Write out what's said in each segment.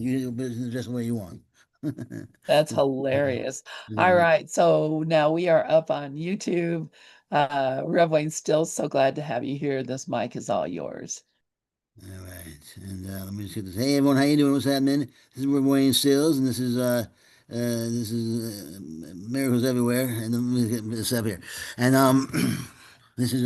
You just the way you want. That's hilarious. All right. So now we are up on YouTube. Rev Wayne, still so glad to have you here. This mic is all yours. All right, and let me just get this. Hey everyone, how you doing? What's happening? This is Wayne Stills, and this is miracles everywhere. And let me get this up here, and this is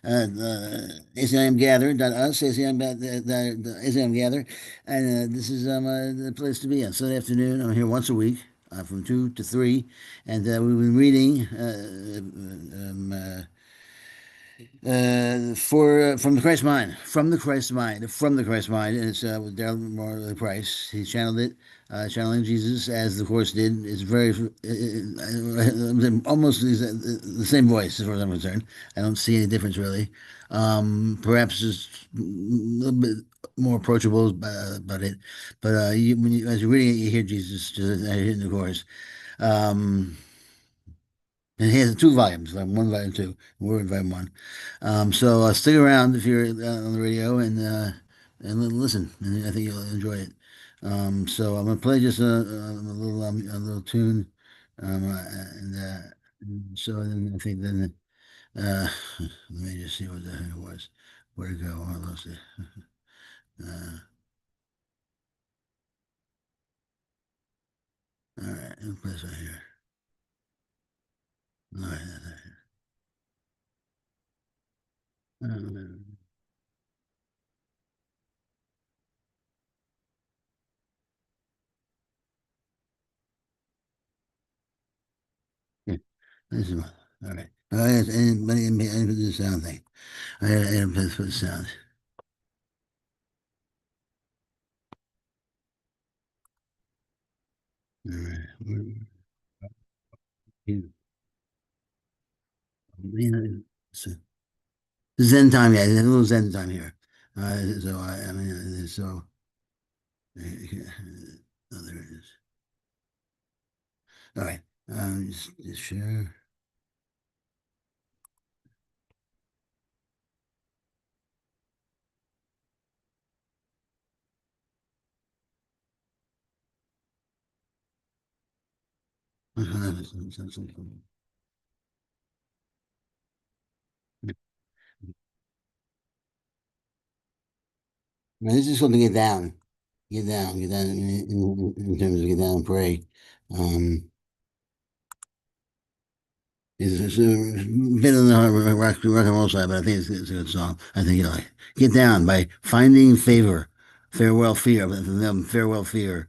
ACIM Gather dot us ACIM ACIM Gather, and this is the place to be on Sunday afternoon. I'm here once a week. From 2 to 3, and we've been reading for from the Christ Mind, from the Christ Mind, from the Christ Mind, and it's with Daryl Morley Price. He channeled it, channeling Jesus as the course did. It's very almost the same voice as far as I'm concerned. I don't see any difference really. Perhaps just a little bit more approachable about it, but as you're reading it, you hear Jesus just in the course. Um, and he has 2 volumes, volume 1, volume 2. And we're in volume 1. So stick around if you're on the radio and listen. And I think you'll enjoy it. So I'm gonna play just a little tune, and so then I think then let me just see what the heck it was. Where to go? I lost it. Uh, all right, let's play this right here. All right. Yeah, this is one. All right. Let me put the sound thing. I had to put the sound. All right. So, Zen time, yeah, a little Zen time here. I mean, oh, there it is. All right. Just share. Now, this is something to get down in terms of get down and pray. It's a bit on the rock and roll side, but I think it's a good song. I think you like Get Down by Finding Favor, Farewell Fear, Farewell Fear.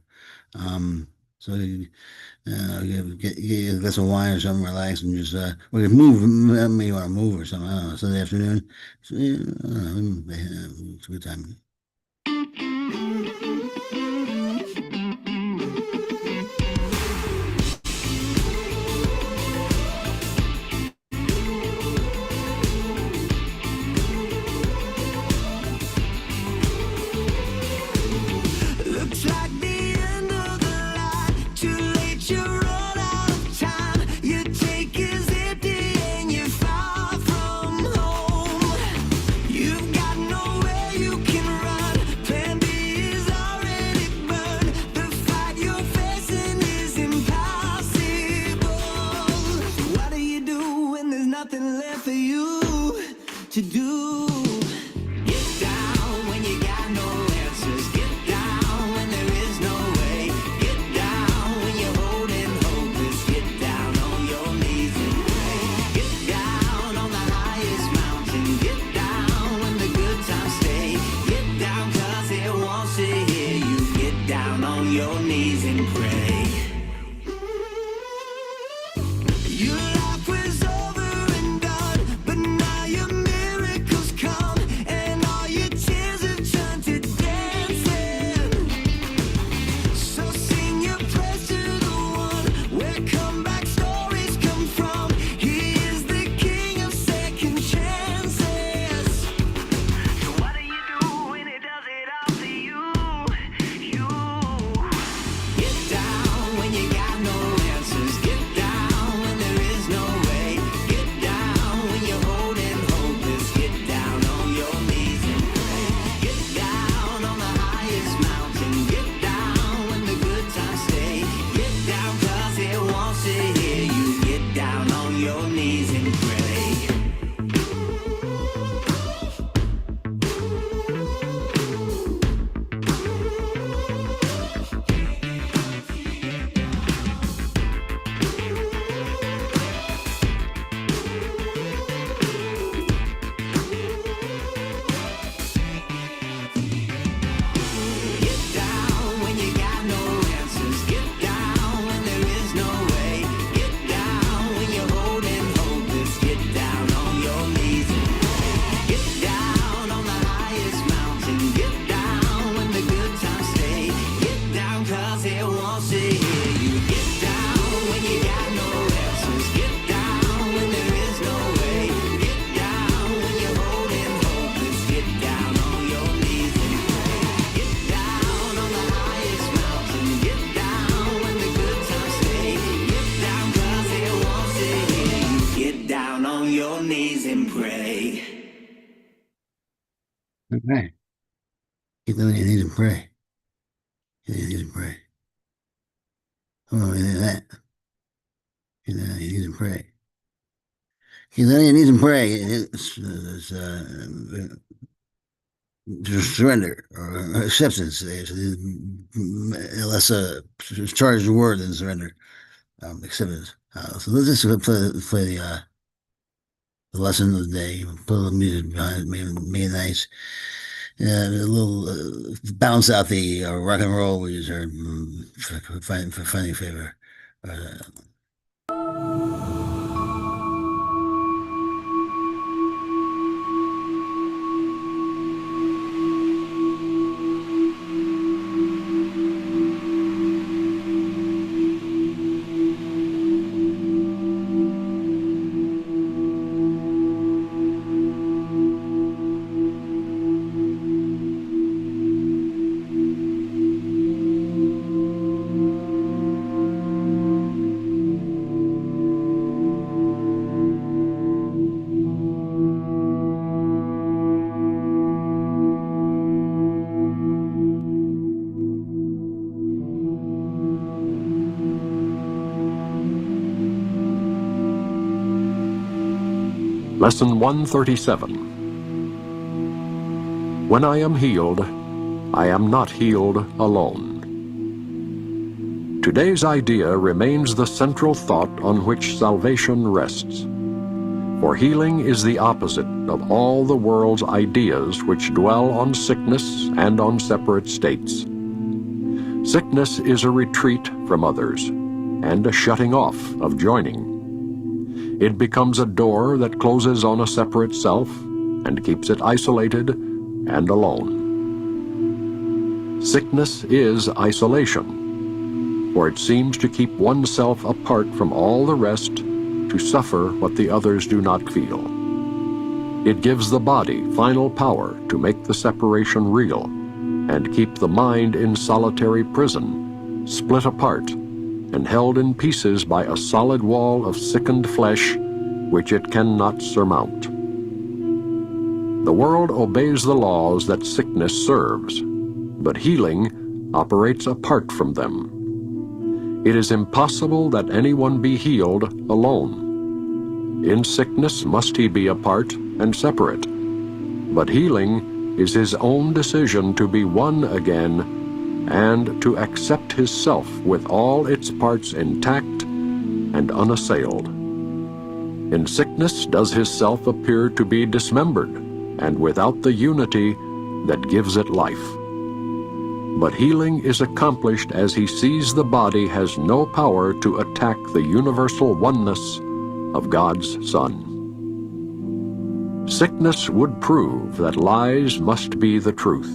So get a glass of wine or something, relax, and just we can move. Maybe you want to move or something. I don't know. Sunday afternoon, so, yeah, I don't know, it's a good time. To do. Get down when you got no answers. Get down when there is no way. Get down when you're holding hopeless. Get down on your knees and pray. Get down on the highest mountain. Get down when the good times stay. Get down 'cause it wants to hear you. Get down on your knees and pray. Your life was over and done, but now you're down it wants to hear you. Get down when you got no answers. Get down when there is no way. Get down when you're holding hopeless. Get down on your knees and pray. Get down on the highest mountain. Get down when the good times stay. Get down 'cause it wants to hear you. Get down on your knees and pray. Okay. Get down on your knees and pray. Get down on your knees and pray. Oh, you do that. Get down on your knees and pray. Get down on your knees and pray. It's surrender or acceptance. It's a less charged word than surrender. Acceptance. So let's just play the lesson of the day. Put a little music behind it, make it nice. A little balance out the rock and roll we just heard for finding favor. Lesson 137. When I am healed, I am not healed alone. Today's idea remains the central thought on which salvation rests. For healing is the opposite of all the world's ideas which dwell on sickness and on separate states. Sickness is a retreat from others and a shutting off of joining. It becomes a door that closes on a separate self and keeps it isolated and alone. Sickness is isolation, for it seems to keep oneself apart from all the rest to suffer what the others do not feel. It gives the body final power to make the separation real and keep the mind in solitary prison, split apart and held in pieces by a solid wall of sickened flesh which it cannot surmount. The world obeys the laws that sickness serves, but healing operates apart from them. It is impossible that anyone be healed alone. In sickness must he be apart and separate, but healing is his own decision to be one again and to accept his self with all its parts intact and unassailed. In sickness does his self appear to be dismembered and without the unity that gives it life. But healing is accomplished as he sees the body has no power to attack the universal oneness of God's Son. Sickness would prove that lies must be the truth,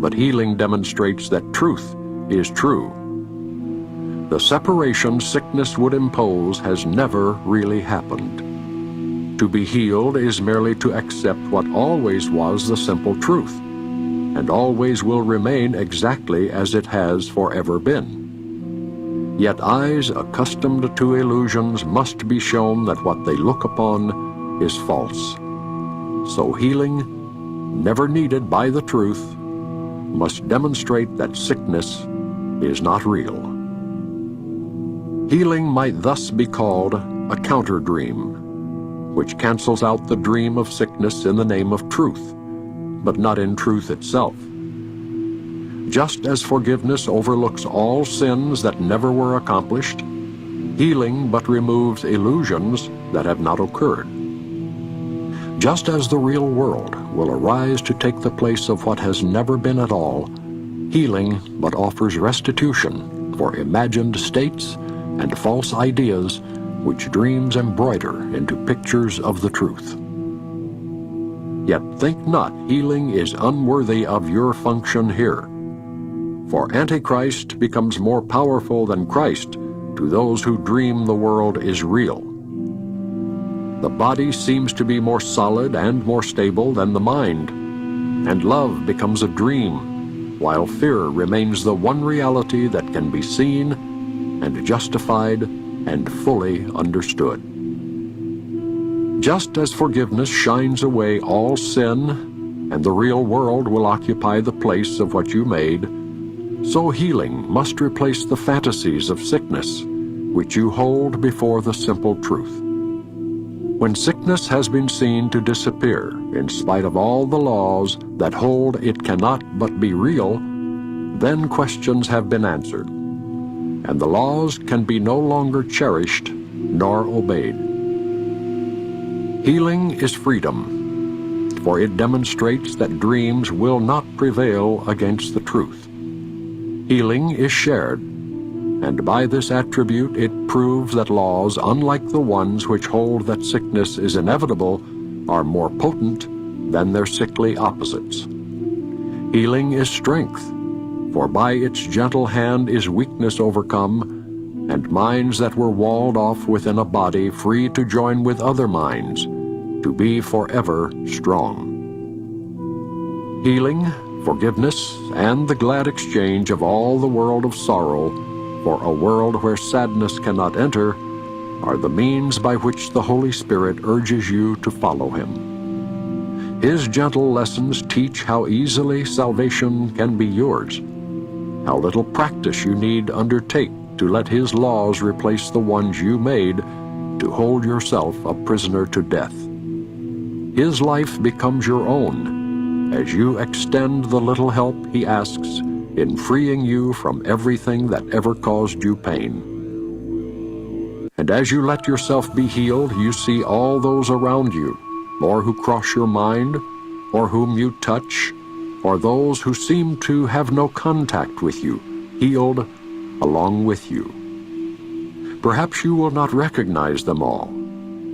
but healing demonstrates that truth is true. The separation sickness would impose has never really happened. To be healed is merely to accept what always was the simple truth, and always will remain exactly as it has forever been. Yet eyes accustomed to illusions must be shown that what they look upon is false. So healing, never needed by the truth, must demonstrate that sickness is not real. Healing might thus be called a counter-dream, which cancels out the dream of sickness in the name of truth, but not in truth itself. Just as forgiveness overlooks all sins that never were accomplished, healing but removes illusions that have not occurred. Just as the real world will arise to take the place of what has never been at all, healing but offers restitution for imagined states and false ideas which dreams embroider into pictures of the truth. Yet think not healing is unworthy of your function here, For Antichrist becomes more powerful than Christ to those who dream the world is real. The body seems to be more solid and more stable than the mind, and love becomes a dream, while fear remains the one reality that can be seen and justified and fully understood. Just as forgiveness shines away all sin, and the real world will occupy the place of what you made, so healing must replace the fantasies of sickness which you hold before the simple truth. When sickness has been seen to disappear in spite of all the laws that hold it cannot but be real, then questions have been answered, and the laws can be no longer cherished nor obeyed. Healing is freedom, for it demonstrates that dreams will not prevail against the truth. Healing is shared, and by this attribute it proves that laws, unlike the ones which hold that sickness is inevitable, are more potent than their sickly opposites. Healing is strength, for by its gentle hand is weakness overcome, and minds that were walled off within a body free to join with other minds, to be forever strong. Healing, forgiveness, and the glad exchange of all the world of sorrow for a world where sadness cannot enter are the means by which the Holy Spirit urges you to follow Him. His gentle lessons teach how easily salvation can be yours, how little practice you need undertake to let His laws replace the ones you made to hold yourself a prisoner to death. His life becomes your own as you extend the little help He asks in freeing you from everything that ever caused you pain. And as you let yourself be healed, you see all those around you, or who cross your mind, or whom you touch, or those who seem to have no contact with you, healed along with you. Perhaps you will not recognize them all,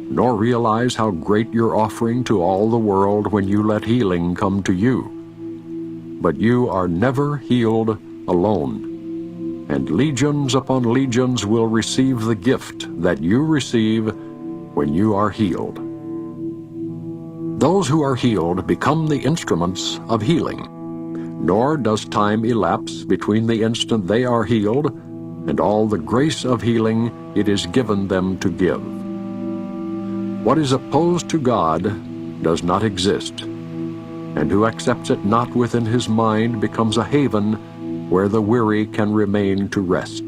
nor realize how great your offering to all the world when you let healing come to you. But you are never healed alone, and legions upon legions will receive the gift that you receive when you are healed. Those who are healed become the instruments of healing, nor does time elapse between the instant they are healed and all the grace of healing it is given them to give. What is opposed to God does not exist, and who accepts it not within his mind becomes a haven where the weary can remain to rest.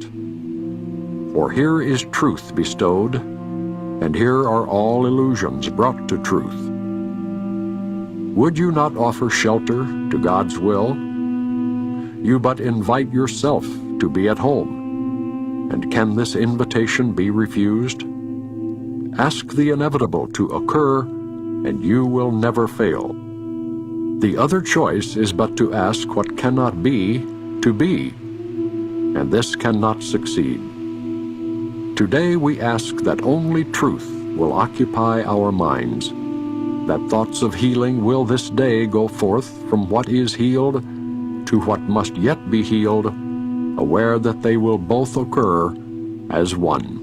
For here is truth bestowed, and here are all illusions brought to truth. Would you not offer shelter to God's will? You but invite yourself to be at home, and can this invitation be refused? Ask the inevitable to occur, and you will never fail. The other choice is but to ask what cannot be to be, and this cannot succeed. Today we ask that only truth will occupy our minds, that thoughts of healing will this day go forth from what is healed to what must yet be healed, aware that they will both occur as one.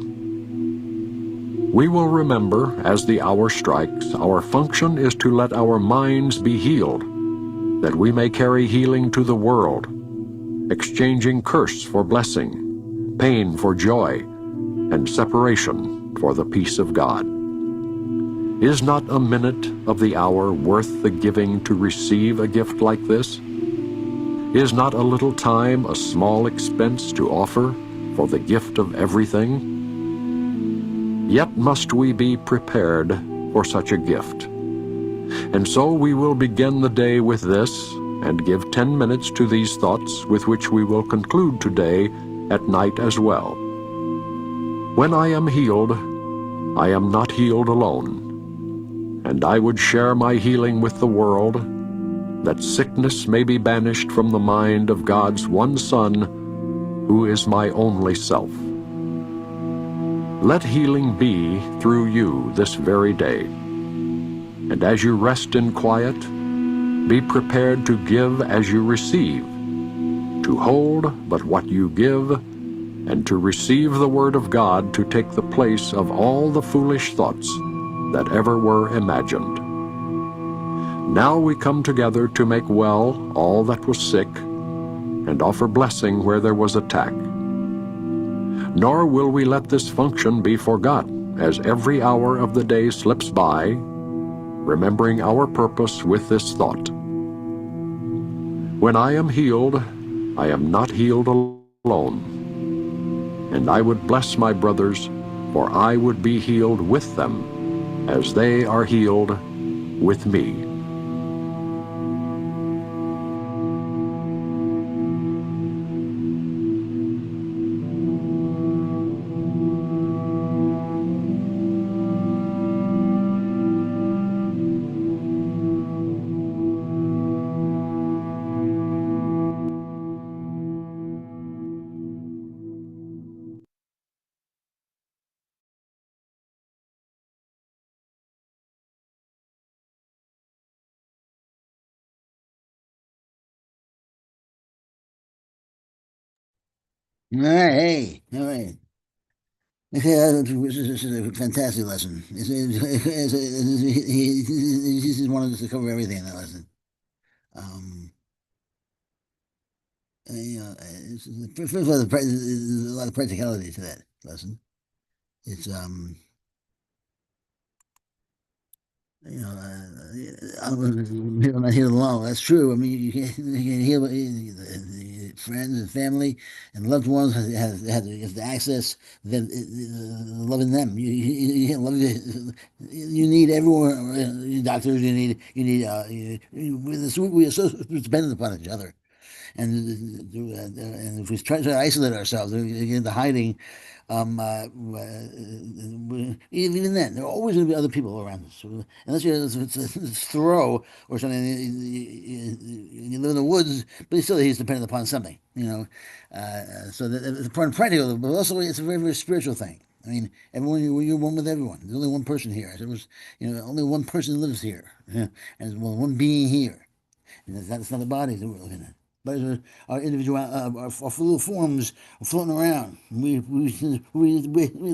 We will remember, as the hour strikes, our function is to let our minds be healed, that we may carry healing to the world, exchanging curse for blessing, pain for joy, and separation for the peace of God. Is not a minute of the hour worth the giving to receive a gift like this? Is not a little time a small expense to offer for the gift of everything? Yet must we be prepared for such a gift. And so we will begin the day with this, and give 10 minutes to these thoughts with which we will conclude today at night as well. When I am healed, I am not healed alone, and I would share my healing with the world, that sickness may be banished from the mind of God's one Son, who is my only self. Let healing be through you this very day. And as you rest in quiet, be prepared to give as you receive, to hold but what you give, and to receive the word of God to take the place of all the foolish thoughts that ever were imagined. Now we come together to make well all that was sick, and offer blessing where there was attack. Nor will we let this function be forgot, as every hour of the day slips by, remembering our purpose with this thought: when I am healed, I am not healed alone. And I would bless my brothers, for I would be healed with them, as they are healed with me. All right, hey, all right. This is a fantastic lesson. He just wanted us to cover everything in that lesson. Um, first of all, there's a lot of practicality to that lesson. It's I'm not healed alone. That's true. I mean, you can heal the friends and family and loved ones has the access that loving them. You love you need everyone. Doctors. We are so dependent upon each other. And if we try to isolate ourselves, we get into hiding, even then, there are always going to be other people around us. So unless it's Thoreau or something, you live in the woods, but still he's dependent upon something, you know. So it's part practical, but also it's a very, very spiritual thing. I mean, everyone, you're one with everyone. There's only one person here. There was, only one person lives here, and there's one being here. And that's not the bodies that we're looking at. Bodies are individual, our little forms floating around. We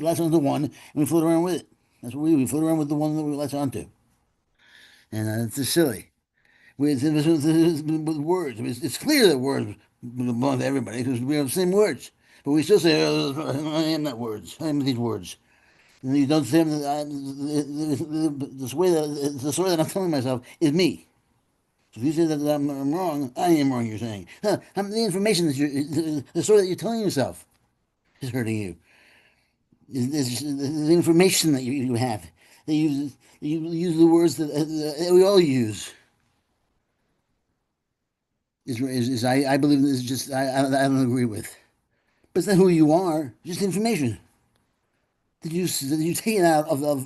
latch onto one and we float around with it. That's what we float around with the one that we latch onto. And it's just silly. With words. It's clear that words belong to everybody because we have the same words. But we still say, oh, I am not words. I am these words. And you don't say the story that I'm telling myself is me. So if you say that I'm wrong, I am wrong, you're saying. Huh, the information the story that you're telling yourself is hurting you. The information that you have. You use the words that we all use. I believe this is just, I don't agree with. But it's not who you are, just information. Did you take it out of a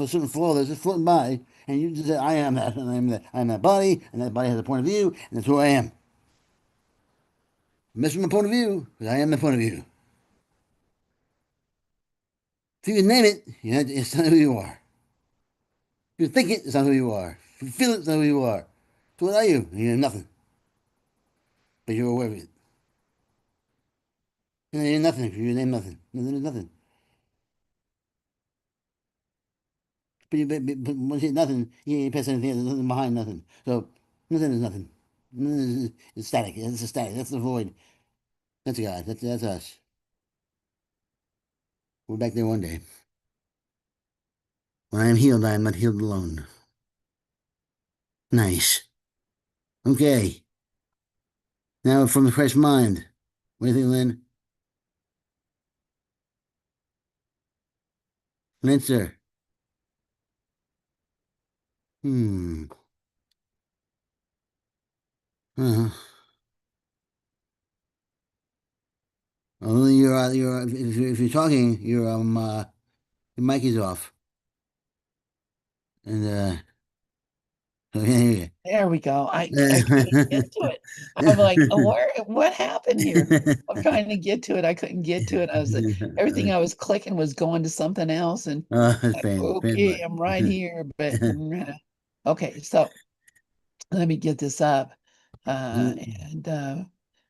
certain flow that's just floating by, and you just say, I am that, and I am that body, and that body has a point of view, and that's who I am. Mess with my point of view, because I am the point of view. If you can name it, it's not who you are. If you think it, it's not who you are. If you feel it, it's not who you are. So what are you? You're nothing. But you're aware of it. And you're nothing if you name nothing. Nothing is nothing. But once you hit nothing, you ain't pass anything. There's nothing behind nothing. So nothing is nothing. Nothing is static. It's a static. That's the void. That's God. That's us. We're back there one day. When I am healed, I am not healed alone. Nice. Okay. Now from the fresh mind. What do you think, Lynn? Lynn, sir. Hmm. Uh-huh. Only if you're talking, your mic is off. And so I can't hear There we go. I couldn't get to you. it. I'm like, oh, what happened here? I'm trying to get to it. I couldn't get to it. Everything I was clicking was going to something else. And It's like, pain okay, butt. I'm right here. But okay, so let me get this up. And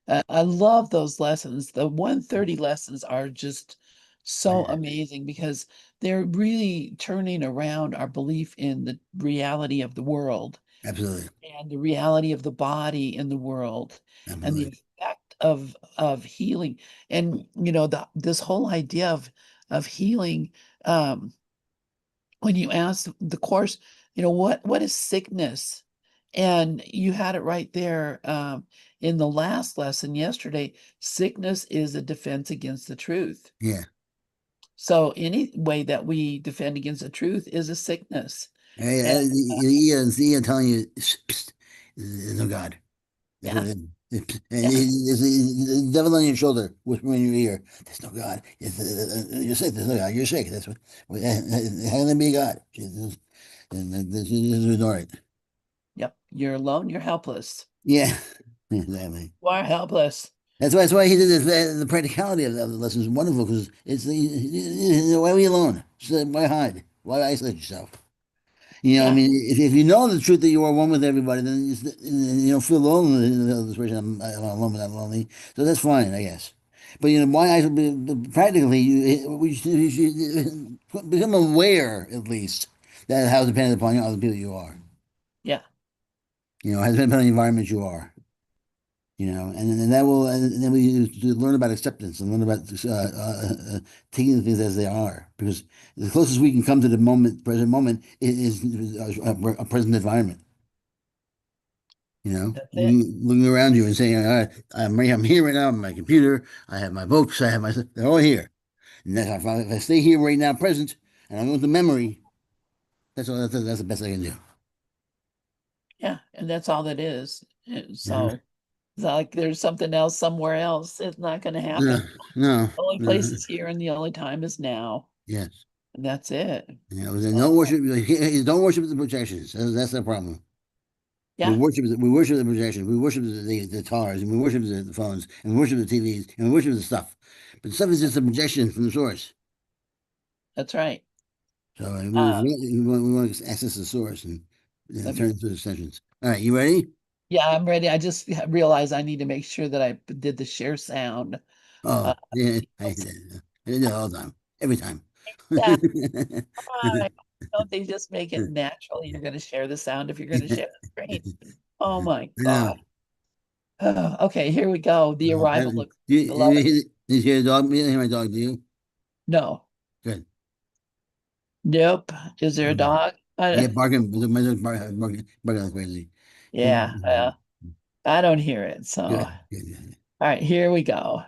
I love those lessons. The 130 lessons are just so Yeah, amazing because they're really turning around our belief in the reality of the world absolutely, and the reality of the body in the world and the absolutely. effect of healing. And this whole idea of healing, um, when you ask the course, what is sickness? And you had it right there in the last lesson yesterday. Sickness is a defense against the truth. Yeah. So any way that we defend against the truth is a sickness. And The ego telling you, "Psst, there's no God." That's what yeah, it is. And yeah, there's the devil on your shoulder, whispering in your ear, "There's no God. You're sick. There's no God. You're sick." That's what. How can there be a God? And just ignore it. yep. You're alone, you're helpless. Yeah, exactly. You are helpless. That's why he did this. The practicality of the lesson is wonderful because why are we alone? So why hide? Why isolate yourself? I Yeah, mean, if you know the truth that you are one with everybody, then you don't feel lonely. This person, I'm alone, but not lonely. So that's fine, I guess. But why practically you should become aware at least that how dependent upon other people you are. yeah. How dependent upon the environment you are. And that will, and then we learn about acceptance and learn about taking things as they are, because the closest we can come to the present moment, is a present environment. That's it. Looking around you and saying, "All right, I'm here right now. On my computer. I have my books. I have my. They're all here. And if I stay here right now, present, and I go into memory, that's all. That's the best I can do." Yeah, and that's all that is. Yeah. So it's not like there's something else somewhere else. It's not going to No, happen. no, The only place no. is here and the only time is now. Yes. And that's it. Then So don't worship. Don't worship the projections. That's the problem. yeah, We worship the projections. We worship the tars, and we worship the phones, and we worship the TVs, and we worship the stuff. But the stuff is just a projection from the source. that's right. So Uh we want to access the source and let me turn it into extensions. All right, you ready? yeah, I'm ready. I just realized I need to make sure that I did the share sound. Uh Oh, yeah, let's I do that all the time, every time. that right. Don't they just make it natural? You're going to share the sound if you're going to share the screen. Oh my I know. God. Okay, here we go. The No, arrival of do beloved. you hear the dog? You hear my dog? Do you? No, Good. nope. Is there a Okay. dog? Yeah, barking. My dog's barking like crazy. Yeah, I don't hear it. So, all Good. Good. Good. right, here we go.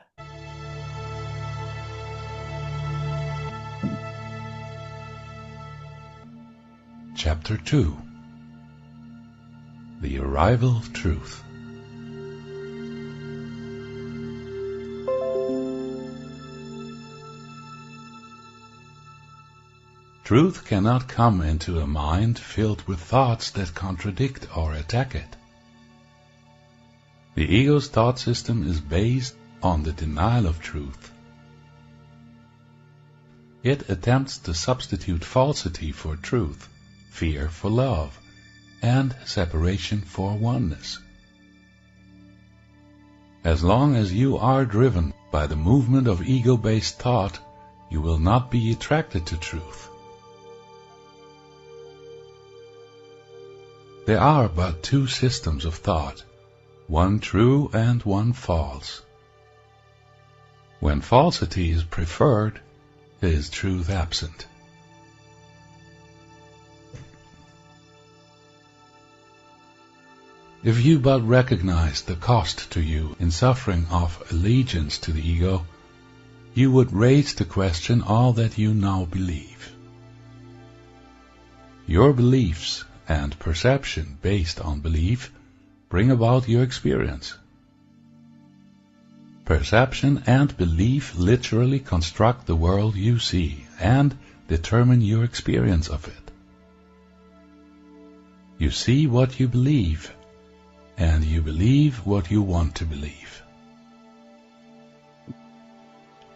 Chapter 2 The Arrival of Truth. Truth cannot come into a mind filled with thoughts that contradict or attack it. The ego's thought system is based on the denial of truth. It attempts to substitute falsity for truth, fear for love, and separation for oneness. As long as you are driven by the movement of ego-based thought, you will not be attracted to truth. There are but two systems of thought, one true and one false. When falsity is preferred, is truth absent. If you but recognize the cost to you in suffering of allegiance to the ego, you would raise to question all that you now believe. Your beliefs and perception based on belief bring about your experience. Perception and belief literally construct the world you see and determine your experience of it. You see what you believe, and you believe what you want to believe.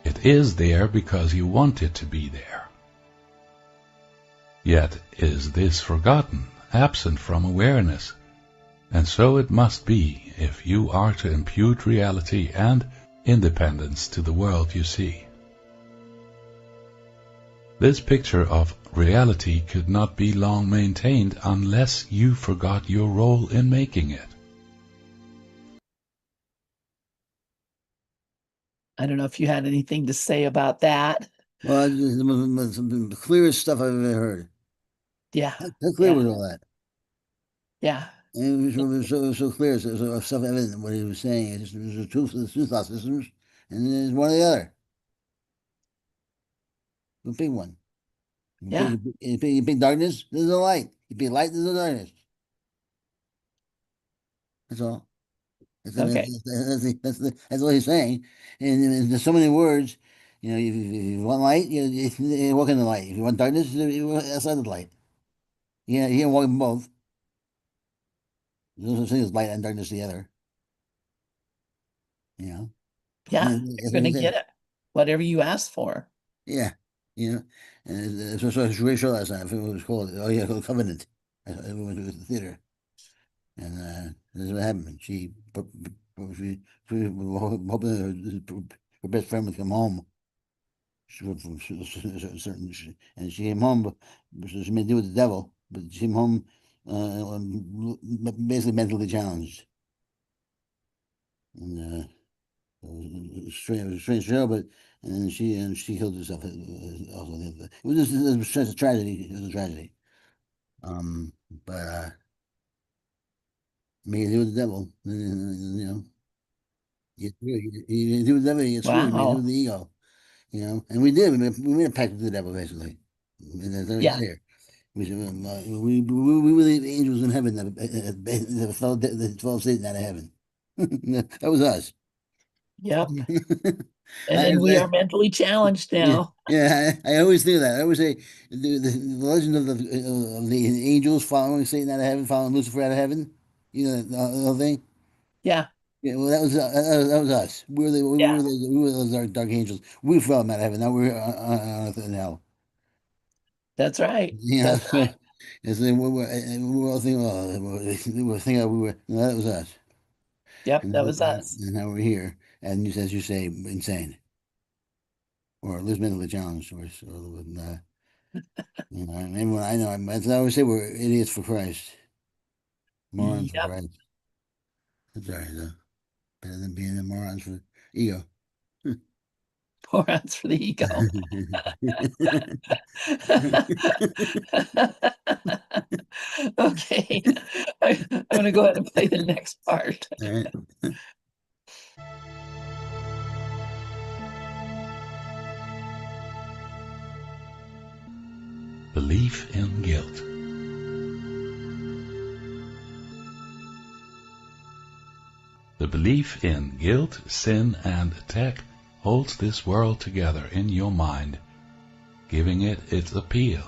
It is there because you want it to be there. Yet is this forgotten, absent from awareness, And so it must be if you are to impute reality and independence to the world you see. This picture of reality could not be long maintained unless you forgot your role in making it. I don't know if you had anything to say about that. Well, the clearest stuff I've ever heard. Yeah, How clear was yeah, all that? yeah, And it was so clear, so self-evident what he was saying. It was the two thought systems, and then there's one or the other. The big one. yeah. You pick darkness, there's no light. You pick light, there's no darkness. That's all. That's, Okay. that's what he's saying. And there's so many words. If you want light, you walk in the light. If you want darkness, you walk outside the light. Yeah, you can't walk in both. There's no such thing as light and darkness together. You know, Yeah, that's you're what he gonna said. get it. Whatever you ask for. Yeah, you know, and so it's really sure last night. I forget what it was called. Oh yeah, called Covenant. We went to the theater, and this is what happened. She was hoping her best friend would come home. She was from certain, and she came home, but she made deal with the devil. But she came home basically mentally challenged, and it was a strange show, but and she killed herself. Also, it was just a tragedy. It was a tragedy. But made a deal with the devil. You do with the devil, you get screwed. You do with Wow. the ego. And we did. We made a pact with the devil, basically. And that's very Yeah, clear. We said, we were the angels in heaven that fell Satan out of heaven. That was us. yep. And I, then we are I, mentally challenged yeah, now. yeah. I always do that. I always say the legend of the angels following Satan out of heaven, following Lucifer out of heaven. The whole thing. Yeah, Yeah, well, that was us. yeah, We were those dark angels. We fell out of heaven. Now we're on earth in hell. that's right. Yeah, That's so right. we were all thinking, we were thinking no, that was us, Yep, and that was us. now we're here, and as you say, insane, or at least mentally challenged, and everyone I know, as I always say, we're idiots for Christ, morons for Yep. Christ. That's all right, though. Better than being the morons for ego. Pour outs for the ego. Okay. I'm gonna go ahead and play the next part. All right. Belief in guilt. The belief in guilt, sin, and attack holds this world together in your mind, giving it its appeal.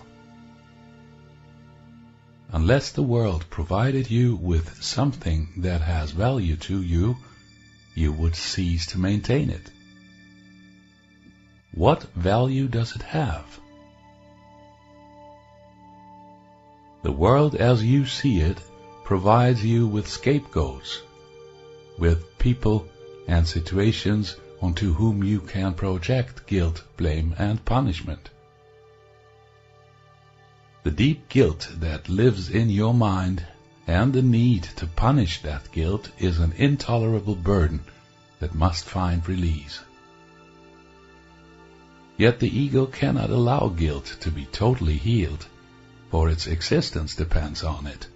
Unless the world provided you with something that has value to you, you would cease to maintain it. What value does it have? The world as you see it provides you with scapegoats, with people and situations onto whom you can project guilt, blame, and punishment. The deep guilt that lives in your mind and the need to punish that guilt is an intolerable burden that must find release. Yet the ego cannot allow guilt to be totally healed, for its existence depends on it.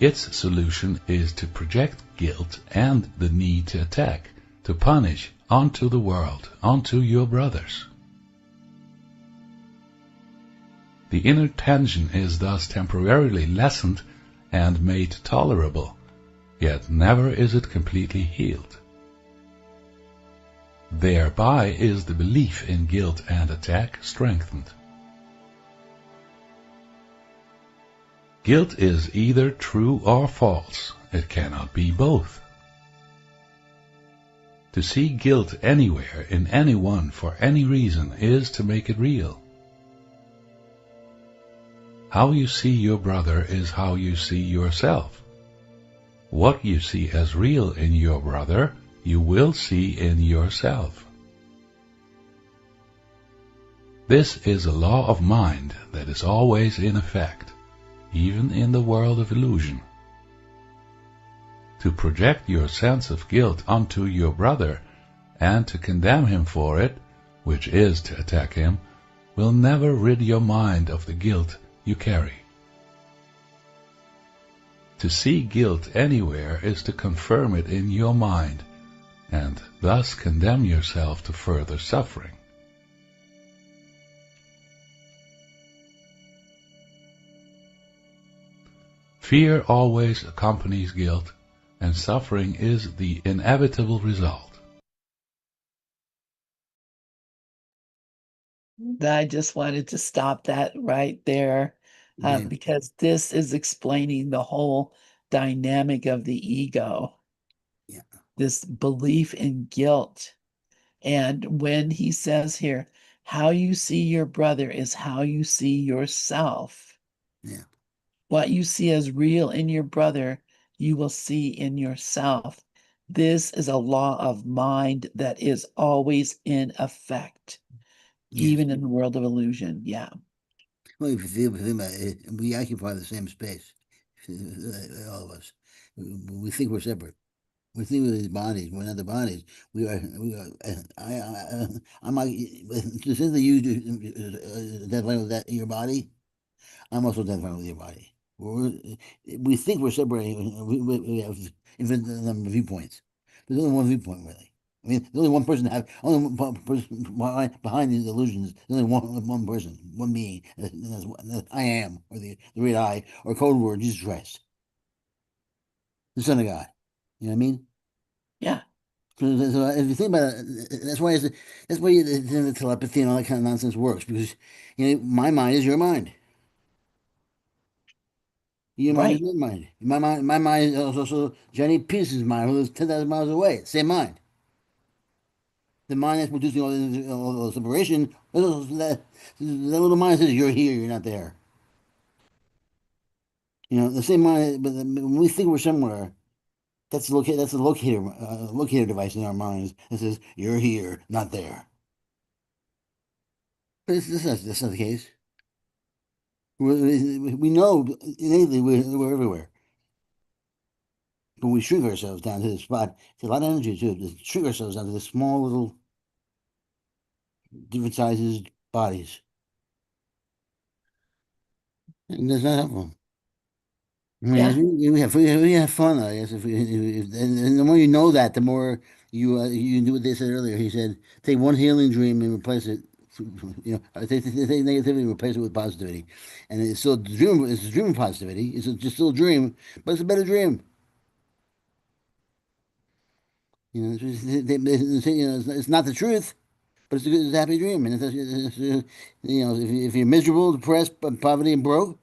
Its solution is to project guilt and the need to attack, to punish, onto the world, onto your brothers. The inner tension is thus temporarily lessened and made tolerable, yet never is it completely healed. Thereby is the belief in guilt and attack strengthened. Guilt is either true or false. It cannot be both. To see guilt anywhere in anyone for any reason is to make it real. How you see your brother is how you see yourself. What you see as real in your brother, you will see in yourself. This is a law of mind that is always in effect, even in the world of illusion. To project your sense of guilt onto your brother and to condemn him for it, which is to attack him, will never rid your mind of the guilt you carry. To see guilt anywhere is to confirm it in your mind, and thus condemn yourself to further suffering. Fear always accompanies guilt, and suffering is the inevitable result. I just wanted to stop that right there, Yeah, because this is explaining the whole dynamic of the ego, yeah, this belief in guilt. And when he says here, how you see your brother is how you see yourself. yeah, What you see as real in your brother, you will see in yourself. This is a law of mind that is always in effect, yes. even in the world of illusion. Yeah. Well, if you think about it, we occupy the same space, all of us. We think we're separate. We think we're these bodies. We're not the bodies. We are. We are. I'm like. Since you identify with that your body, I'm also identifying with your body. We think we're separating. We have infinite number of viewpoints. There's only one viewpoint, really. I mean, there's only one person only one person behind these illusions. There's only one person, one being. That's I am, or the great I, or code word Jesus Christ, the Son of God. You know what I mean? Yeah. So if you think about it, that's why the telepathy and all that kind of nonsense works, because my mind is your mind. Your mind is Right. your mind. My mind is also Johnny Peterson's mind, who lives 10,000 miles away. Same mind. The mind that's producing all the separation, that little mind says, you're here, you're not there. The same mind, but when we think we're somewhere, that's the locator device in our minds that says, you're here, not there. But that's not the case. We know innately we're everywhere, but we shrink ourselves down to this spot. It's a lot of energy too. To shrink ourselves down to this small little different sizes bodies. And that's not helpful. I mean, Yeah. we have fun, I guess. And the more you know that, the more you do what they said earlier. He said, take one healing dream and replace it. Take negativity and replace it with positivity, and it's still a dream. It's a dream of positivity. It's just still a dream, but it's a better dream. It's not the truth, but it's a happy dream. And if you're miserable, depressed, poverty, and broke,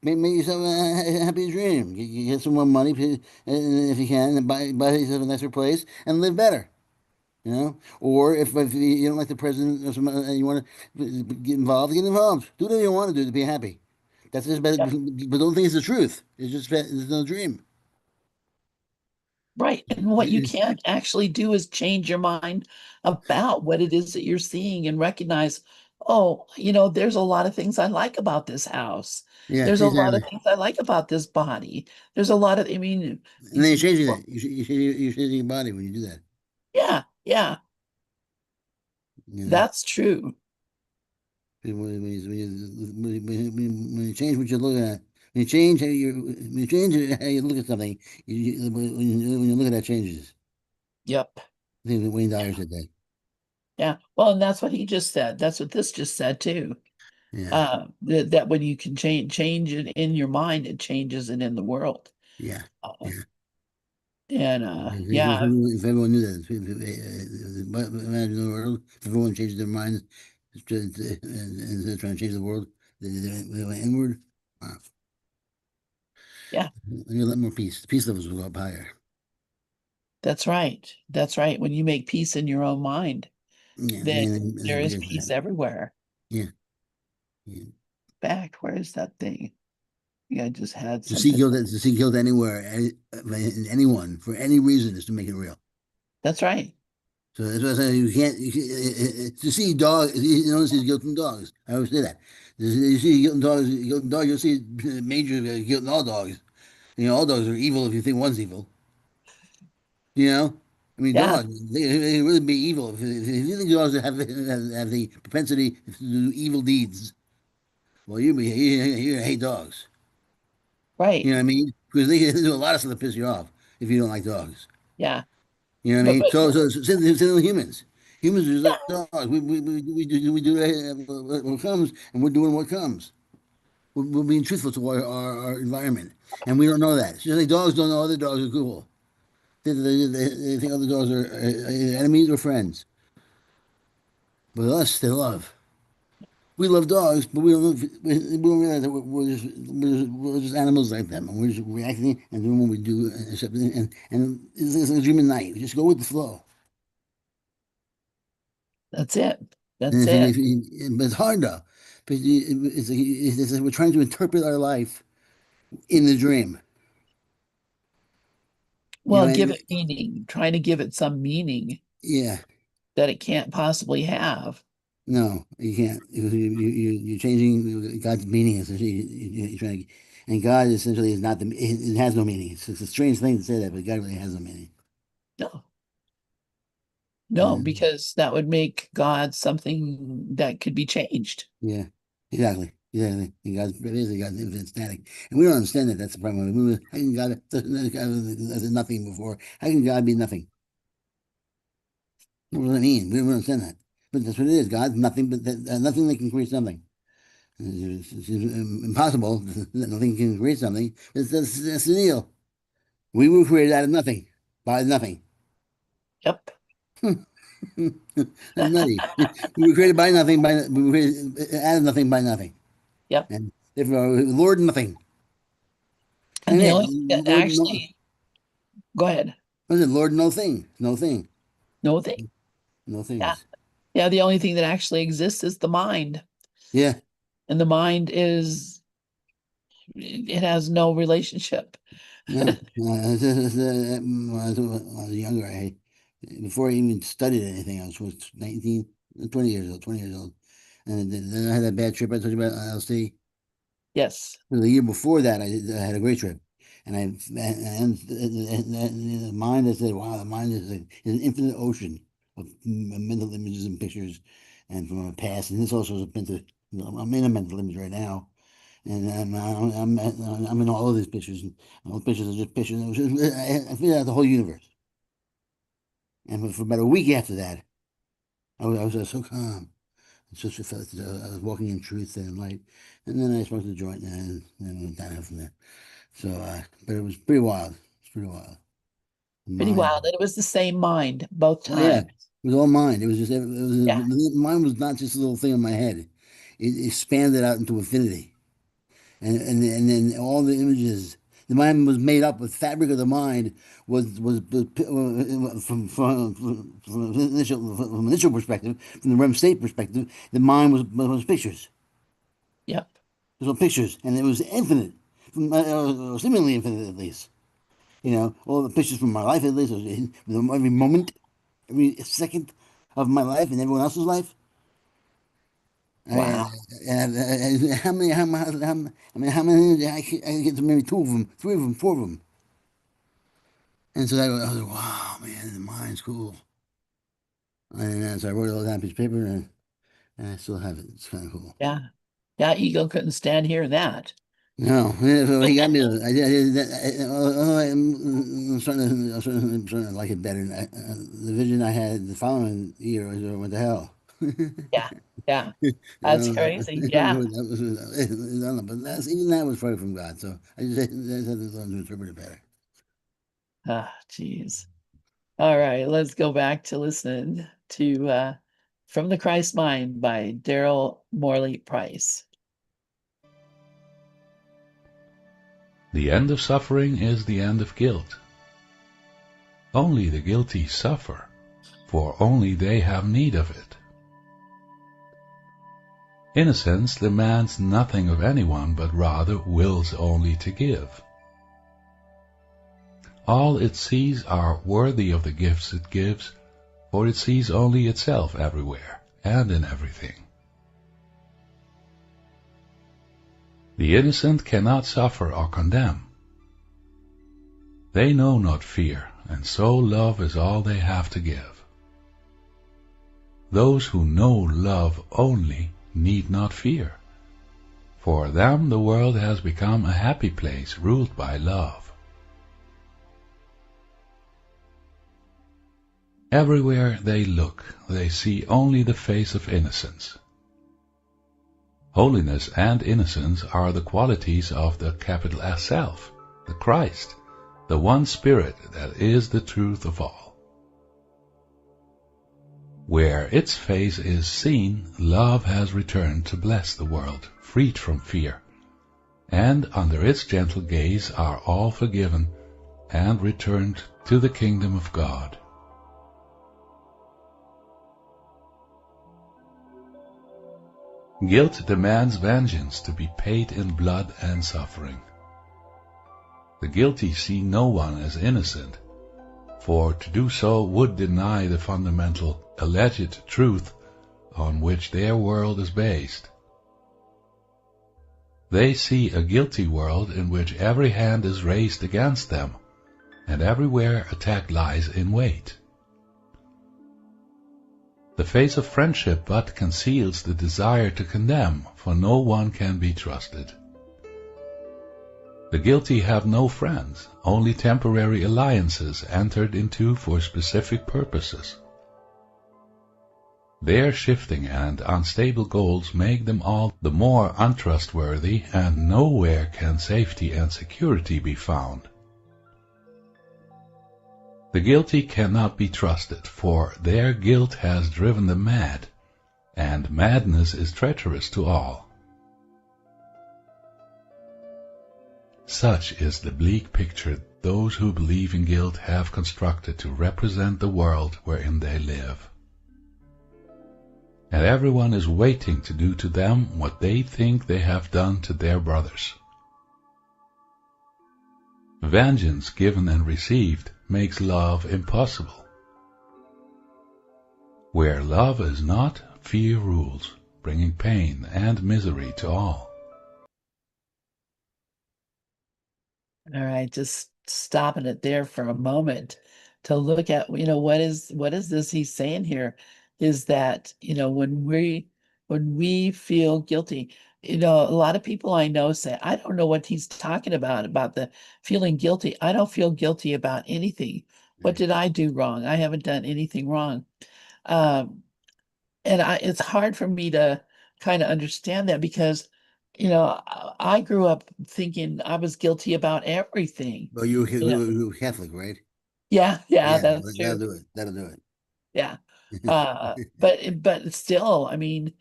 make yourself a happy dream. Get some more money, and if you can, and buy yourself a nicer place and live better. Or if you don't like the president or and you want to get involved, get involved. Do whatever you want to do to be happy. That's just better, Yeah. but don't think it's the truth. It's no dream. Right. And what you can actually do is change your mind about what it is that you're seeing and recognize, oh, there's a lot of things I like about this house. Yeah, There's a lot of exactly. things I like about this body. There's a lot of, I mean, And then you're changing well, that. You're changing your body when you do that. yeah, yeah, You know, that's true. when you change what you're looking at, when you change how you look at something, when you look at that changes. Yep. I think that Wayne Dyer said that. Yeah. Well, and that's what he just said. That's what this just said too. Yeah, That when you can change it in your mind, it changes it in the world. yeah, Uh, yeah. and yeah, If everyone knew that, imagine the world. If everyone changed their minds and they're trying to change the world, they went inward. Wow. yeah, And a lot more peace. The peace levels will go up higher. that's right. That's right. When you make peace in your own mind, Yeah, then and there then is forget peace that. everywhere. Yeah, yeah. back. Where is that thing? Yeah, I just had To see something. guilt, to see guilt anywhere, in anyone for any reason is to make it real. That's right. So that's what I say. To see dogs. You don't see guilt in dogs. I always say that. You see guilt in dogs. Guilt in dogs. You'll see major guilt in all dogs. All dogs are evil if you think one's evil. You know, I mean, Yeah, dogs. They really be evil if you think dogs have the propensity to do evil deeds. Well, you hate dogs. You right. know what I mean? Because they do a lot of stuff to piss you off if you don't like dogs. Yeah. You know what I But mean? but So same with humans. Humans are yeah, just dogs. We do what comes, and we're doing what comes. We're being truthful to our environment, and we don't know that. It's just like dogs don't know other dogs are cool. They think other dogs are either enemies or friends. But us, they love. We love dogs, but we don't realize that we're just animals like them, and we're just reacting and doing what we do, and it's a dream at night. We just go with the flow. that's it. And That's it. but it's hard though, because it's like we're trying to interpret our life in the dream. Well, give And it meaning, trying to give it some meaning yeah, that it can't possibly have. no, you can't. You're changing God's meaning essentially. You're trying to, and God essentially is not it has no meaning. It's a strange thing to say that, but God really has no meaning. No, no, And because that would make God something that could be changed. yeah, exactly. Exactly. And God's basically God's infinite static. And we don't understand that. That's the problem. How can God, there's nothing before? How can God be nothing? What does that mean? We don't understand that. But that's what it is. God's nothing but nothing that can create something. It's impossible that nothing can create something. That's the deal. We were created out of nothing, by nothing. Yep. That's nutty. We were created by nothing, we were created out of nothing by nothing. Yep. And therefore, Lord, nothing. And And the it, only thing that Lord, no. actually, go ahead. Was it Lord, no thing, no thing, No thing. no Yeah. things. Yeah. The only thing that actually exists is the mind. Yeah, And the mind it has no relationship. no. When I was younger, before I even studied anything, I was 19, 20 years old, 20 years old. And then I had that bad trip I told you about LSD. Yes. The year before that, I had a great trip. And the mind, I said, wow, the mind is an infinite ocean of mental images and pictures and from my past. And this also is a mental, I'm in a mental image right now. And I'm in all of these pictures. And all the pictures are just pictures. I figured out the whole universe. And for about a week after that, I was so calm. It's just felt I was walking in truth and light. And then I smoked the joint and then went downhill from there. So, but it was pretty wild. It's pretty wild. Pretty Mind. wild. And it was the same mind both Oh yeah, times. it was all mind. Yeah. Mine was not just a little thing in my head. It expanded out into infinity, and then all the images. The mind was made up. The fabric of the mind was from initial perspective, from the REM state perspective. The mind was pictures. Yep. It was all pictures, and it was infinite, seemingly infinite at least. All the pictures from my life at least, every moment, every second of my life and everyone else's life. Wow. How many? I mean, how many? I can get to maybe two of them, three of them, four of them. And so I was like, wow, man, the mind's cool. And so I wrote it all down on a piece of paper, and I still have it. It's kind of cool. Yeah. Yeah. Ego couldn't stand hearing that. No, yeah, so he got me. I'm starting to like it better. The vision I had the following year was what the hell. Yeah. Yeah. I That's don't know. crazy. I don't know Yeah. what that was. I don't know, but even that was probably from God. So I just had to learn to interpret it better. Ah, geez. All right. Let's go back to listen to From the Christ Mind by Daryl Morley Price. The end of suffering is the end of guilt. Only the guilty suffer, for only they have need of it. Innocence demands nothing of anyone, but rather wills only to give. All it sees are worthy of the gifts it gives, for it sees only itself everywhere and in everything. The innocent cannot suffer or condemn. They know not fear, and so love is all they have to give. Those who know love only need not fear. For them the world has become a happy place ruled by love. Everywhere they look, they see only the face of innocence. Holiness and innocence are the qualities of the capital S Self, the Christ, the one Spirit that is the truth of all. Where its face is seen, love has returned to bless the world, freed from fear, and under its gentle gaze are all forgiven and returned to the kingdom of God. Guilt demands vengeance to be paid in blood and suffering. The guilty see no one as innocent, for to do so would deny the fundamental alleged truth on which their world is based. They see a guilty world in which every hand is raised against them, and everywhere attack lies in wait. The face of friendship but conceals the desire to condemn, for no one can be trusted. The guilty have no friends, only temporary alliances entered into for specific purposes. Their shifting and unstable goals make them all the more untrustworthy, and nowhere can safety and security be found. The guilty cannot be trusted, for their guilt has driven them mad, and madness is treacherous to all. Such is the bleak picture those who believe in guilt have constructed to represent the world wherein they live. And everyone is waiting to do to them what they think they have done to their brothers. Vengeance given and received makes love impossible. Where love is not, fear rules, bringing pain and misery to all. All right, just stopping it there for a moment to look at, what is this he's saying here is that, when we feel guilty, a lot of people I know say, I don't know what he's talking about the feeling guilty. I don't feel guilty about anything. What Right. did I do wrong? I haven't done anything wrong. Um, and it's hard for me to kind of understand that because, I grew up thinking I was guilty about everything. Well, you were, You know, you were Catholic, right? yeah, Yeah, that's that'll true. do it. That'll do Yeah. it. But still, I mean,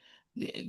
eh,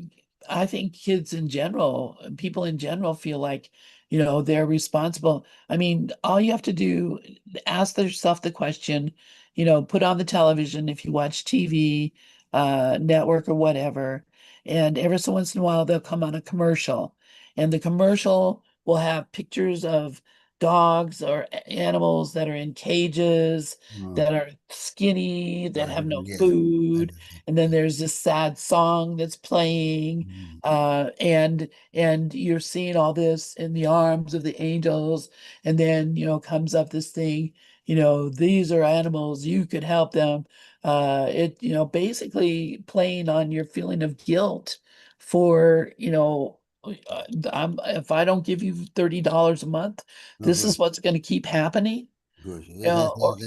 I think kids in general, people in general feel like, they're responsible. I mean, all you have to do, ask yourself the question, put on the television if you watch TV, network or whatever, and every so once in a while they'll come on a commercial, and the commercial will have pictures of dogs or animals that are in cages Oh, that are skinny, that have no yeah. I- food, and then there's this sad song that's playing, mm, and you're seeing all this in the arms of the angels, and then comes up this thing, these are animals, you could help them. It basically playing on your feeling of guilt for if I don't give you $30 a month, of this course, is what's going to keep happening. of course. Or Yeah. What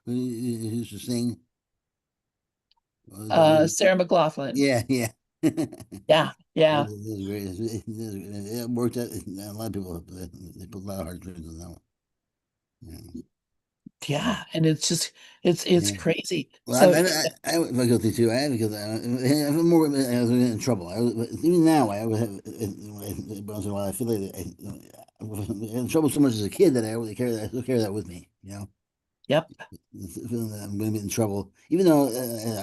he used to sing? Sarah McLachlan. Yeah, yeah. Yeah, yeah, It was great. It worked out. A lot of people they put a lot of hard feelings on that one. Yeah. yeah. And it's just it's Yeah. crazy. Well, So I was guilty too. I because I'm more I was in trouble. Even now, I always have once in a while. I feel like I was in trouble so much as a kid that I really carry that. I still carry that with me. Yep. feeling that I'm going to get in trouble, even though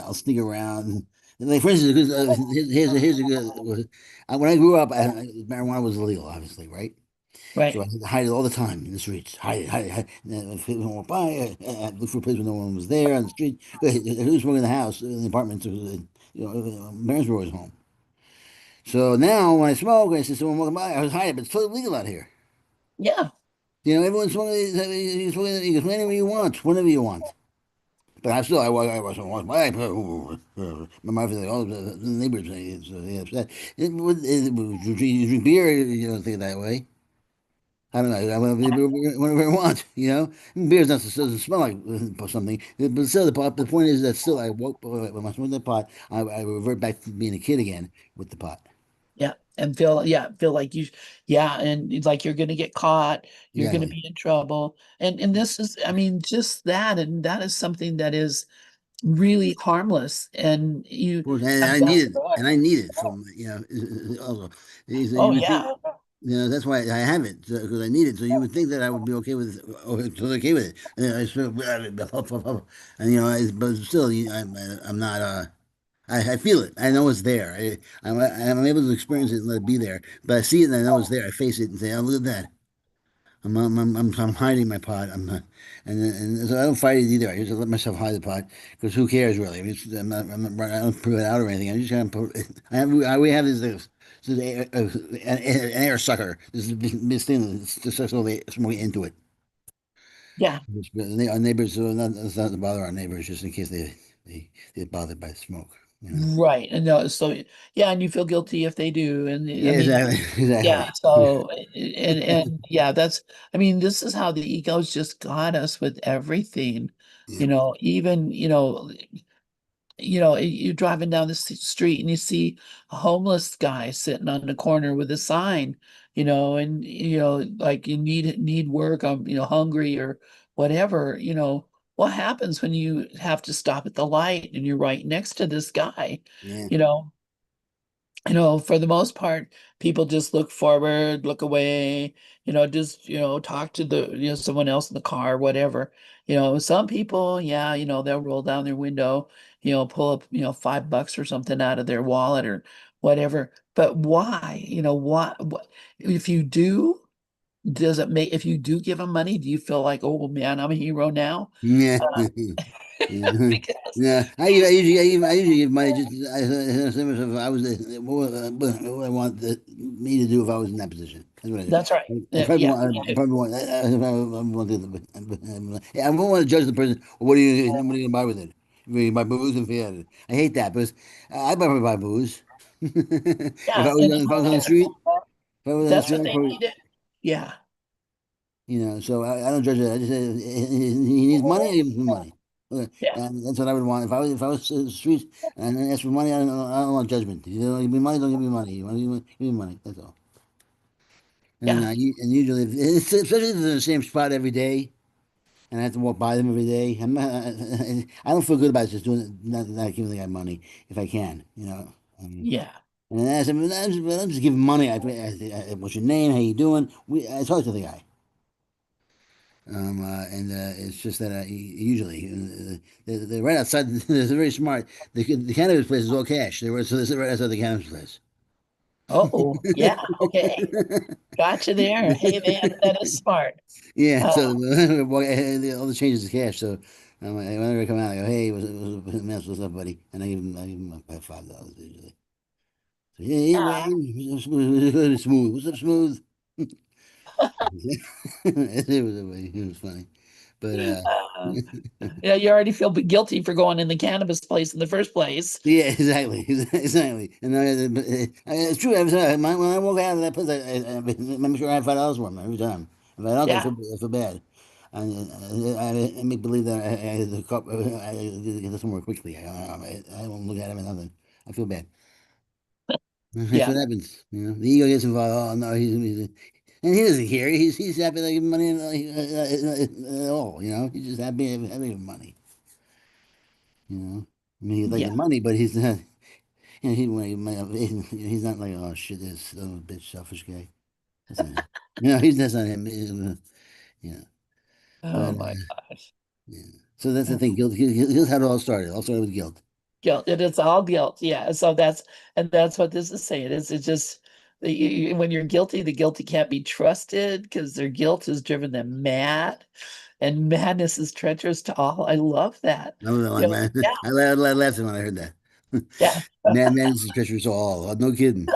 I'll sneak around. Like for instance, because, here's a good. When I grew up, marijuana was illegal, obviously, right? So I Right. had to hide it all the time in the streets. Hide it, hide it, hide it. And then if people walk by, I look for a place where no one was there on the street. Who's smoking in the house, in the apartment? Parents were always home. So now when I smoke, I see someone walking by, I was hiding, but it's totally legal out here. Yeah. Everyone's smoking, you smoking, you can smoke whenever you want, whenever you want. But I wasn't walking by. My wife was like, oh, the neighbors, they upset. You drink beer, you don't think that way. I don't know. I want to be whatever I want, Beer doesn't smell like something, but still, the point is that still, I woke when I smoked that pot, I revert back to being a kid again with the pot. Yeah. And feel like yeah, and it's like you're gonna get caught, you're gonna Exactly. be in trouble. And this is, I mean, just that, and that is something that is really harmless. And you Course, have done it. and I need it from also. You Oh would think, yeah. that's why I have it because I need it. So you would think that I would be okay with totally okay with it. And I sort of, and but still, I'm not. I feel it. I know it's there. I'm able to experience it and let it be there. But I see it and I know it's there. I face it and say, "Oh, look at that." I'm hiding my pot. I'm not, and so I don't fight it either. I just let myself hide the pot because who cares really? I mean, I don't prove it out or anything. I just kind of put. We have this an air sucker. This thing that just sucks all the smoke into it. Yeah. Our neighbors, it's not to bother our neighbors, just in case they get bothered by the smoke. Right. And no, so yeah, and you feel guilty if they do. And I Yeah, mean, exactly, yeah, exactly. so and yeah, that's, I mean, this is how the egos just got us with everything, Yeah, even, you're driving down the street and you see a homeless guy sitting on the corner with a sign, and like you need work, I'm, hungry or whatever, what happens when you have to stop at the light and you're right next to this guy, yeah, you know? For the most part, people just look forward, look away, just, talk to someone else in the car, whatever. Some people, yeah, they'll roll down their window, pull up, $5 or something out of their wallet or whatever. But why? What if you do, does it make, if you do give them money, do you feel like, oh man, I'm a hero now? yeah. Uh, Yeah, because yeah. I usually give money just if I was what would I want me to do if I was in that position. That's what I do. that's right. I probably Yeah. want. I probably want. I want yeah, I won't want to judge the person. What are you gonna buy with it? You buy booze and forget it. I hate that because I probably buy booze. Yeah. And If I was on the street, if I was on the that's street, what I they probably. needed. Yeah. So I don't judge it. I just say he needs money, I give him some money. Okay. Yeah. And that's what I would want. If I was in the streets and I asked for money, I don't want judgment. You don't give me money, don't give me money. You want to give me money. That's all. Yeah. And usually, especially if they're in the same spot every day, and I have to walk by them every day. I don't feel good about just doing it, not giving the guy money if I can. Yeah. And then I'm just giving money. What's your name? How you doing? I talk to the guy. And it's just that usually they're right outside. They're very smart. The cannabis place is all cash. So they sit right outside the cannabis place. Oh, yeah. Okay. Gotcha there. Hey, man, that is smart. Yeah. Uh, So well, all the changes is cash. So whenever I come out, I go, "Hey, what's up, buddy?" And I give him about $5 usually. So yeah, yeah. Wayne, smooth. What's up, smooth? It was funny, but Uh, yeah, you already feel guilty for going in the cannabis place in the first place. yeah, exactly, exactly. And it's true. Every time when I walk out of that place, I'm sure I have $5 for them every time. If I don't, Yeah. I feel bad. I make believe that the cop, I get somewhere quickly. I don't look at him and nothing. I feel bad. That's Yeah. what happens. The ego gets involved. Oh no, and he doesn't care. He's happy to give money at all. He's just having money. I mean, he'd like Yeah. the money, but he's not. He's not like, oh shit, this son of a bitch, selfish guy. That's not him. That's not him. Yeah, Oh but my gosh. yeah. So that's the thing. Guilt how it all started. It all started with guilt. Guilt. It is all guilt. Yeah. So that's what this is saying. It's just when you're guilty, the guilty can't be trusted because their guilt has driven them mad, and madness is treacherous to all. I love that. I was like, You know, man, yeah, I laughed when I heard that. yeah. Man, this is treacherous to all. No kidding.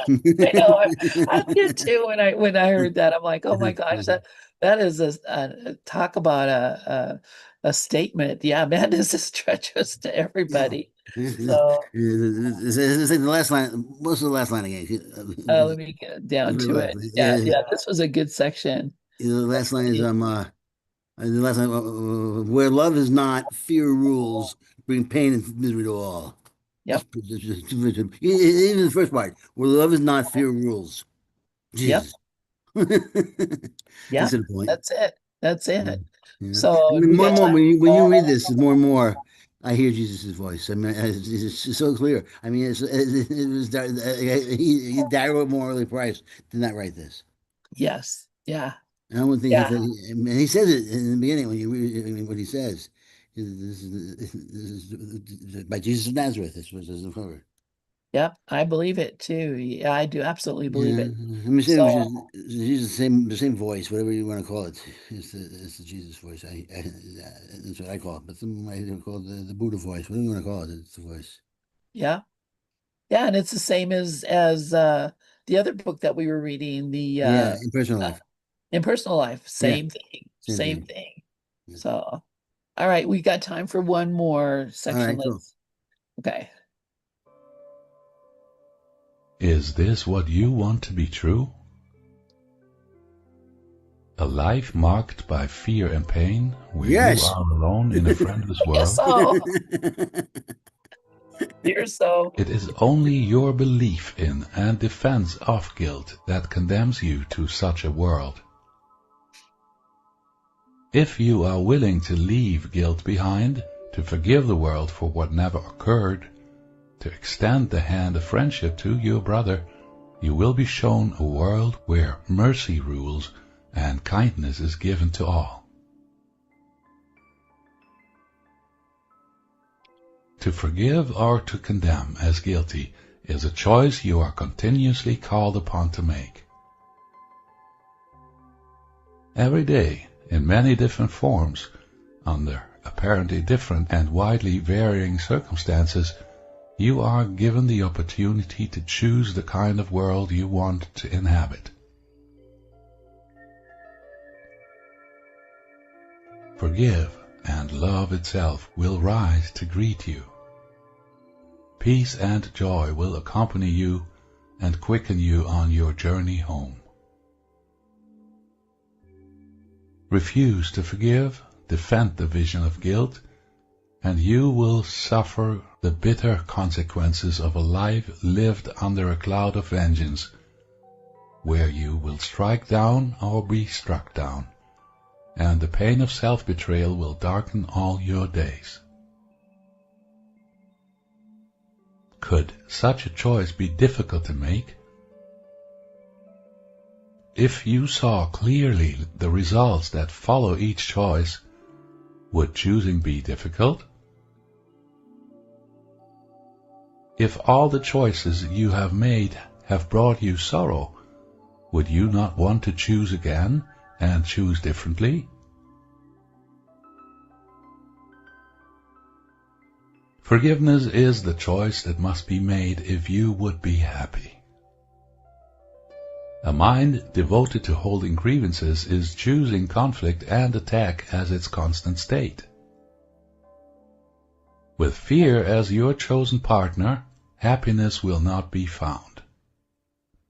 I know. I did too when I heard that. I'm like, oh my gosh, that is a talk about a statement. Yeah, madness is treacherous to everybody. So It's like the last line, most of the last line again. let me get down to Yeah, it. Yeah, yeah, this was a good section. the last line is Okay. the last line, where love is not, fear rules, bring pain and misery to all. Yep, Even the first part, where love is not, fear rules. yep, Jesus. Gets yep. to the point. That's it. That's Yeah. it. Yeah. I So mean, we more got and more time. when you read this, more and more I hear Jesus' voice. I mean, it's so clear. I mean, it was he died with morally price did not write this. Yes. Yeah. I don't think Yeah. and he says it in the beginning when you read I mean, what he says. This is by Jesus of Nazareth. This was the cover. Yep. I believe it too. Yeah, I do absolutely believe Yeah, it. I mean, So he's the same voice, whatever you want to call it. It's the Jesus voice. That's what I call it. But some might call it the Buddha voice. Whatever you want to call it, it's the voice. yeah. Yeah, and it's the same as the other book that we were reading, the Yeah, in personal uh life. In Personal Life. Yeah, Same thing. same Same thing. thing. Yeah. So, all right, we got time for one more All section. right, cool. Okay. Is this what you want to be true? A life marked by fear and pain, where you Yes. are alone in a friendless Yes, world? so you're so It is only your belief in and defense of guilt that condemns you to such a world. If you are willing to leave guilt behind, to forgive the world for what never occurred, to extend the hand of friendship to your brother, you will be shown a world where mercy rules and kindness is given to all. To forgive or to condemn as guilty is a choice you are continuously called upon to make. Every day, in many different forms, under apparently different and widely varying circumstances, you are given the opportunity to choose the kind of world you want to inhabit. Forgive, and love itself will rise to greet you. Peace and joy will accompany you and quicken you on your journey home. Refuse to forgive, defend the vision of guilt, and you will suffer the bitter consequences of a life lived under a cloud of vengeance, where you will strike down or be struck down, and the pain of self-betrayal will darken all your days. Could such a choice be difficult to make? If you saw clearly the results that follow each choice, would choosing be difficult? If all the choices you have made have brought you sorrow, would you not want to choose again and choose differently? Forgiveness is the choice that must be made if you would be happy. A mind devoted to holding grievances is choosing conflict and attack as its constant state. With fear as your chosen partner, happiness will not be found.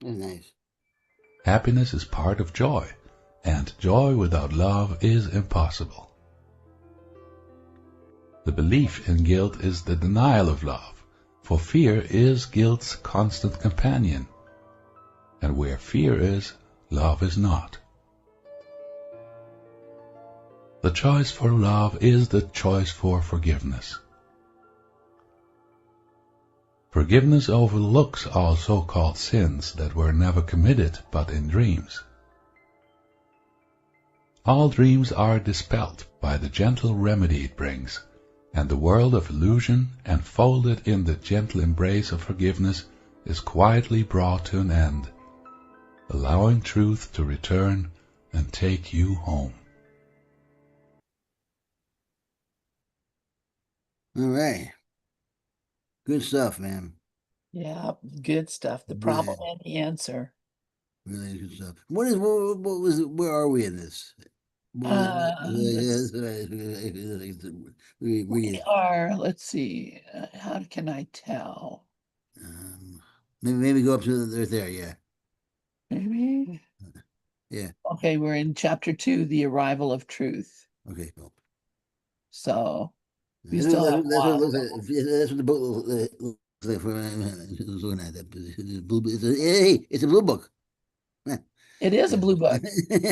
Nice. Happiness is part of joy, and joy without love is impossible. The belief in guilt is the denial of love, for fear is guilt's constant companion. And where fear is, love is not. The choice for love is the choice for forgiveness. Forgiveness overlooks all so-called sins that were never committed but in dreams. All dreams are dispelled by the gentle remedy it brings, and the world of illusion, enfolded in the gentle embrace of forgiveness, is quietly brought to an end, allowing truth to return and take you home. All right. Good stuff, man. Yeah, good stuff. The problem Really, and the answer. really good stuff. What was it? Where are we in this? Let's We read We it. are, let's see, how can I tell? Maybe go up to right there. Yeah, Maybe. yeah. Okay, we're in chapter 2, the arrival of truth. Okay, cool. So we still have a That's what it while. looks like. That's what the book looks like. For I was looking at that. It's a blue. Hey, it's a blue book. It is a Yeah. blue book,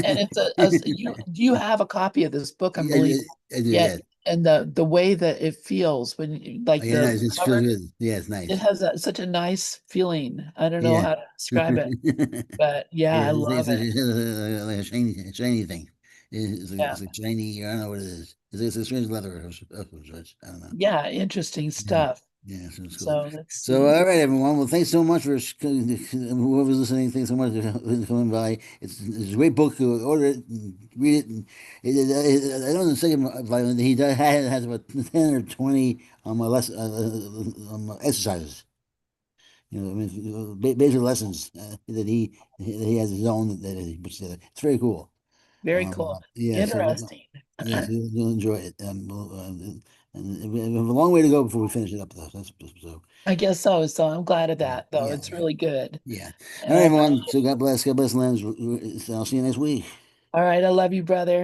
and it's you. Do you have a copy of this book? I Yeah, believe. I do. Yeah, Yeah. and the way that it feels when Oh, like yeah, the nice. It feels cover, good. Yeah, it's it nice. has such a nice feeling. I don't know Yeah. how to describe it, Yeah, but yeah, I love it. like a shiny thing. Yeah, It's like shiny. I don't know what it is. It's a strange leather of such. I don't know. yeah, interesting Yeah, stuff. yeah, so it's cool. So let's So, see. all right, everyone. Well, thanks so much for whoever's listening. Thanks so much for coming by. It's a great book. Order it, and read it. And I know the second volume he has about 10 or 20 exercises. I mean, basic lessons that he has his own that he puts together. It's very cool. Very cool. Yeah, so Interesting. yeah, so you'll enjoy it. And we have a long way to go before we finish it up, though. So I guess so. So I'm glad of that, though. yeah, It's really good. yeah. And All right, I everyone. appreciate So God bless, Lance. I'll see you next week. All right, I love you, brother.